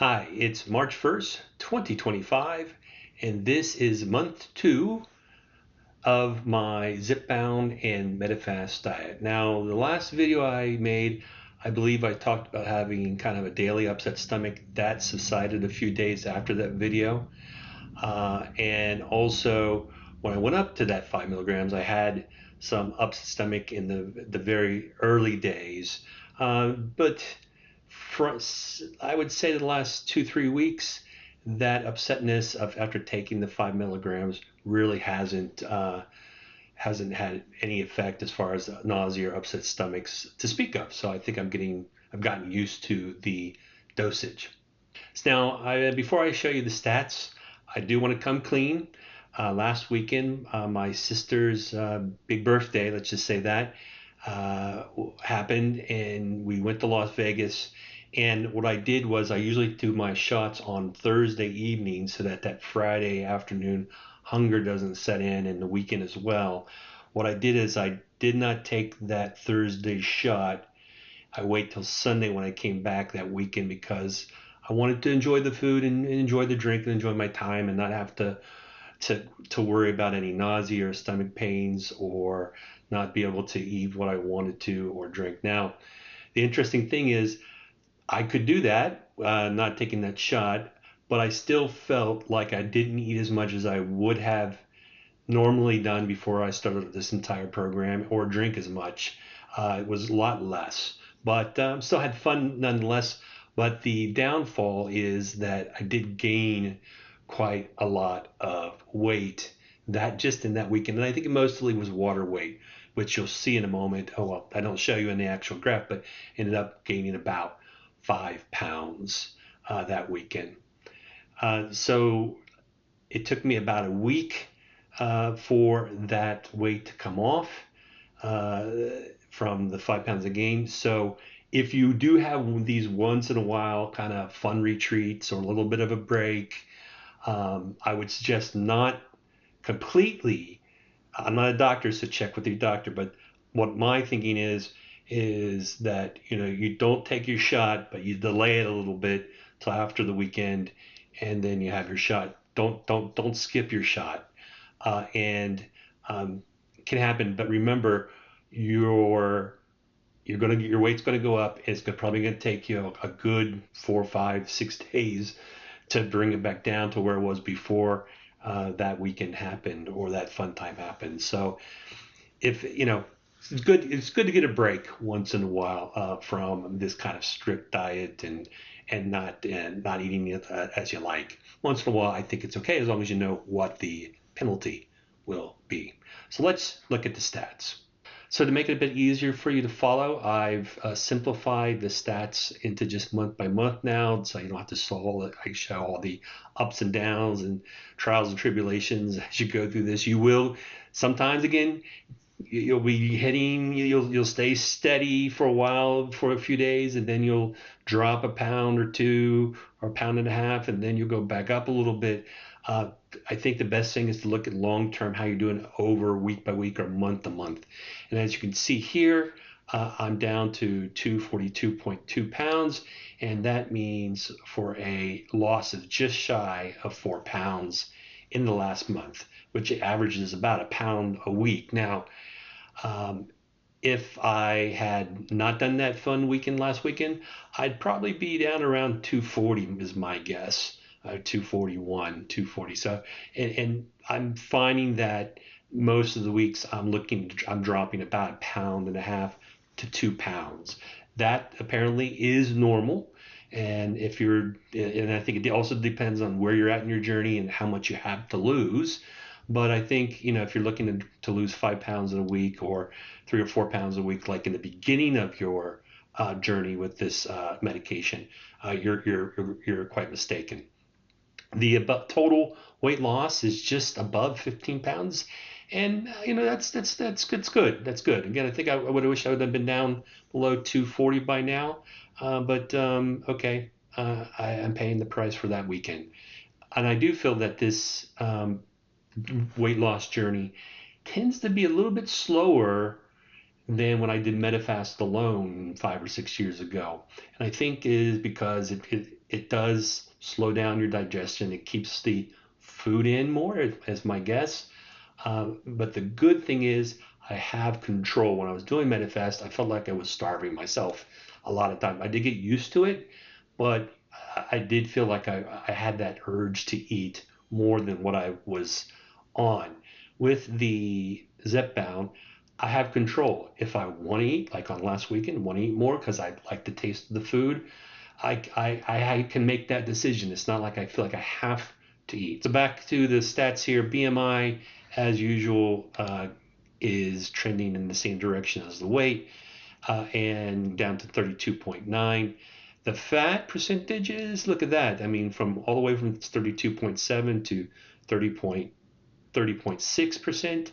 Hi, it's March 1st, 2025, and this is month 2 of my Zepbound and Medifast diet. Now, the last video I made, I believe I talked about having kind of a daily upset stomach. That subsided a few days after that video. And also, when I went up to that 5 milligrams, I had some upset stomach in the very early days. But for, I would say the last 2, 3 weeks, that upsetness of after taking the 5 milligrams really hasn't had any effect as far as nausea or upset stomachs to speak of. So I think I've gotten used to the dosage. So now, before I show you the stats, I do want to come clean. Last weekend, my sister's big birthday, let's just say that, happened, and we went to Las Vegas. And what I did was I usually do my shots on Thursday evening so that that Friday afternoon hunger doesn't set in, and the weekend as well. What I did is I did not take that Thursday shot. I wait till Sunday when I came back that weekend because I wanted to enjoy the food and enjoy the drink and enjoy my time and not have to worry about any nausea or stomach pains or not be able to eat what I wanted to or drink. Now, the interesting thing is I could do that, not taking that shot, but I still felt like I didn't eat as much as I would have normally done before I started this entire program or drink as much. It was a lot less, but still had fun nonetheless. But the downfall is that I did gain quite a lot of weight that just in that weekend. And I think it mostly was water weight, which you'll see in a moment. Oh, well, I don't show you in the actual graph, but ended up gaining about 5 pounds that weekend. So it took me about a week for that weight to come off uh, from the 5 pounds of gain. So if you do have these once in a while kind of fun retreats or a little bit of a break, I would suggest not completely. I'm not a doctor, so check with your doctor. But what my thinking is that you don't take your shot, but you delay it a little bit till after the weekend, and then you have your shot. Don't skip your shot and it can happen. But remember, your your weight's gonna go up. It's probably gonna take you a good 4, 5, 6 days to bring it back down to where it was before that weekend happened or that fun time happened. So if it's good to get a break once in a while from this kind of strict diet and not eating it as you like. Once in a while, I think it's okay as long as you know what the penalty will be. So let's look at the stats. So to make it a bit easier for you to follow, I've simplified the stats into just month by month now, so you don't have to solve it. I show all the ups and downs and trials and tribulations as you go through this. You will sometimes, again, you'll be hitting, you'll stay steady for a while, for a few days, and then you'll drop a pound or two or a pound and a half, and then you'll go back up a little bit. I think the best thing is to look at long term, how you're doing over week by week or month to month. And as you can see here, I'm down to 242.2 pounds, and that means for a loss of just shy of 4 pounds in the last month, which averages about a pound a week. Now, um, if I had not done that fun weekend last weekend, I'd probably be down around 240 is my guess, 241, 240. So, and I'm finding that most of the weeks I'm dropping about a pound and a half to 2 pounds. That apparently is normal. And I think it also depends on where you're at in your journey and how much you have to lose. But I think, if you're looking to lose 5 pounds in a week or 3 or 4 pounds a week, like in the beginning of your journey with this medication, you're quite mistaken. The total weight loss is just above 15 pounds, and that's good. That's good. Again, I think I would have wished I would have been down below 240 by now, but okay, I'm paying the price for that weekend, and I do feel that this weight loss journey tends to be a little bit slower than when I did Medifast alone 5 or 6 years ago. And I think it is because it does slow down your digestion. It keeps the food in more, as my guess. But the good thing is I have control. When I was doing Medifast, I felt like I was starving myself a lot of time. I did get used to it, but I did feel like I had that urge to eat more than what I was on. With the Zepbound, I have control. If I want to eat, like on last weekend, want to eat more because I like the taste of the food, I can make that decision. It's not like I feel like I have to eat. So back to the stats here. BMI, as usual, is trending in the same direction as the weight, and down to 32.9. The fat percentages, look at that. I mean, from all the way from 32.7 to 30.6%.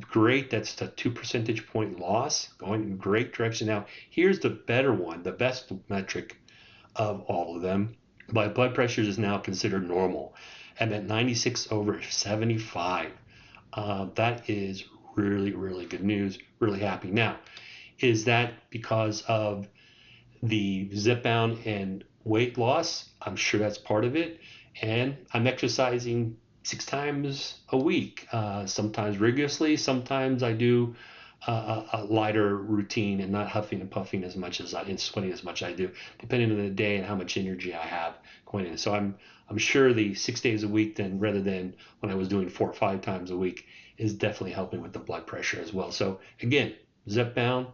Great. That's a 2 percentage point loss, going in great direction. Now, here's the better one, the best metric of all of them. My blood pressure is now considered normal. I'm at 96/75. That is really, really good news. Really happy. Now, is that because of the Zepbound and weight loss? I'm sure that's part of it. And I'm exercising 6 times a week, sometimes rigorously, sometimes I do a lighter routine and not huffing and puffing as much as and sweating as much as I do, depending on the day and how much energy I have going in. So I'm sure the 6 days a week then, rather than when I was doing 4 or 5 times a week, is definitely helping with the blood pressure as well. So again, Zepbound,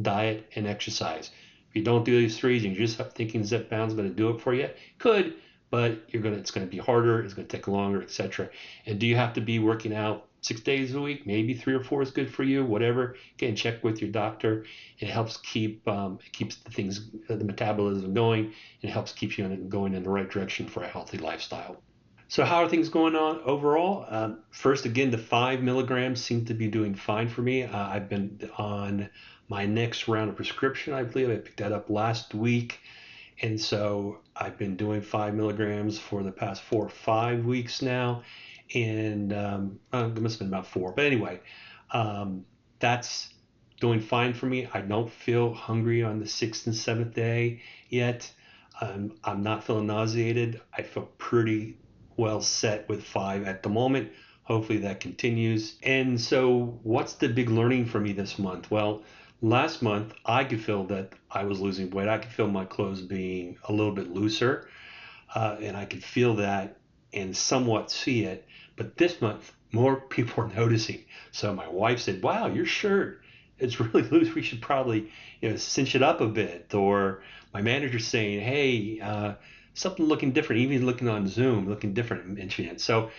diet, and exercise. If you don't do these three and you're just thinking Zepbound's going to do it for you, could, but it's going to be harder, it's going to take longer, etc. And do you have to be working out 6 days a week? Maybe 3 or 4 is good for you. Whatever. Again, check with your doctor. It helps it keeps the metabolism going, and it helps keep you going in the right direction for a healthy lifestyle. So how are things going on overall? First, again, the 5 milligrams seem to be doing fine for me. I've been on my next round of prescription. I believe I picked that up last week. And so I've been doing 5 milligrams for the past 4 or 5 weeks now. And it must have been about 4. But anyway, that's doing fine for me. I don't feel hungry on the 6th and 7th day yet. I'm not feeling nauseated. I feel pretty well set with 5 at the moment. Hopefully that continues. And so, what's the big learning for me this month? Well, last month I could feel that I was losing weight. I could feel my clothes being a little bit looser, and I could feel that and somewhat see it. But this month, more people are noticing. So my wife said, "Wow, your shirt is really loose. We should probably, cinch it up a bit." Or my manager saying, "Hey, something looking different." Even looking on Zoom, looking different, mentioning it. So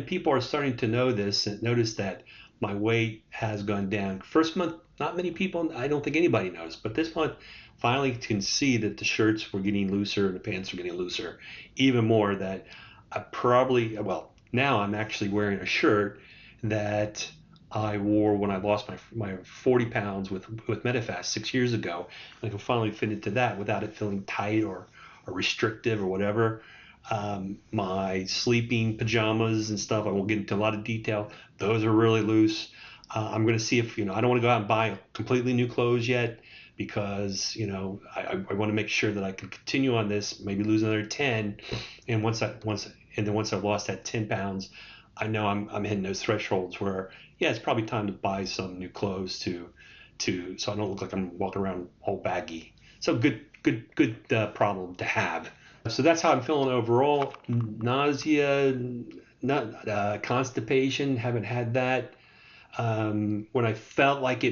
people are starting to know this and notice that my weight has gone down. First month, not many people. I don't think anybody knows, but this month, finally can see that the shirts were getting looser and the pants were getting looser, even more. That I probably, well, now I'm actually wearing a shirt that I wore when I lost my 40 pounds with Medifast 6 years ago. And I can finally fit into that without it feeling tight or restrictive or whatever. My sleeping pajamas and stuff, I won't get into a lot of detail. Those are really loose. I'm going to see if, I don't want to go out and buy completely new clothes yet, because, I want to make sure that I can continue on this, maybe lose another 10. And once I've lost that 10 pounds, I know I'm hitting those thresholds where, yeah, it's probably time to buy some new clothes so I don't look like I'm walking around all baggy. So good problem to have. So that's how I'm feeling overall. Nausea, not constipation. Haven't had that. When I felt like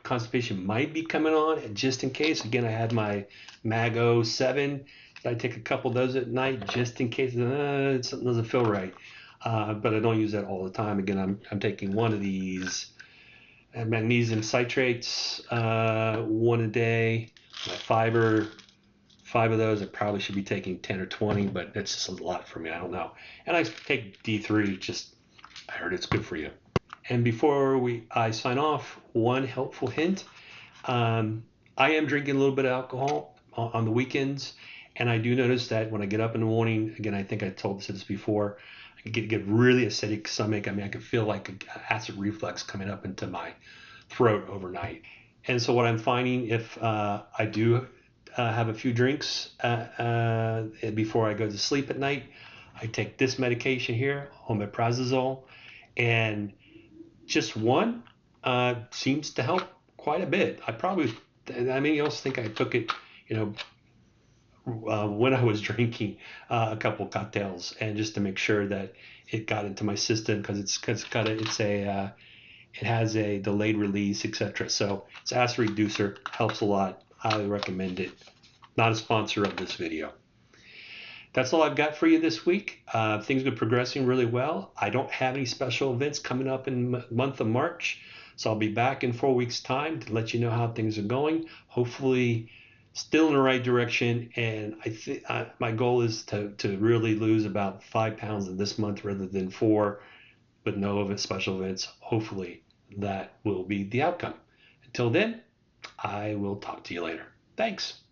constipation might be coming on, just in case. Again, I had my Mago 7. I take a couple of those at night just in case something doesn't feel right. But I don't use that all the time. Again, I'm taking one of these magnesium citrates, one a day. My fiber, 5 of those. I probably should be taking 10 or 20, but that's just a lot for me. I don't know. And I take D3. I heard it's good for you. And before I sign off, one helpful hint. I am drinking a little bit of alcohol on the weekends, and I do notice that when I get up in the morning, again, I think I told this before, I get really acidic stomach. I mean, I can feel like acid reflux coming up into my throat overnight. And so what I'm finding, if I do have a few drinks before I go to sleep at night, I take this medication here, omeprazole, and just one seems to help quite a bit. I mean, you also think I took it, you know, when I was drinking a couple cocktails, and just to make sure that it got into my system, because it has a delayed release, etc. So it's acid reducer, helps a lot. Highly recommend it. Not a sponsor of this video. That's all I've got for you this week. Things have been progressing really well. I don't have any special events coming up in the month of March, so I'll be back in 4 weeks' time to let you know how things are going. Hopefully, still in the right direction. And I think my goal is to really lose about 5 pounds in this month rather than 4, with no special events. Hopefully, that will be the outcome. Until then, I will talk to you later. Thanks.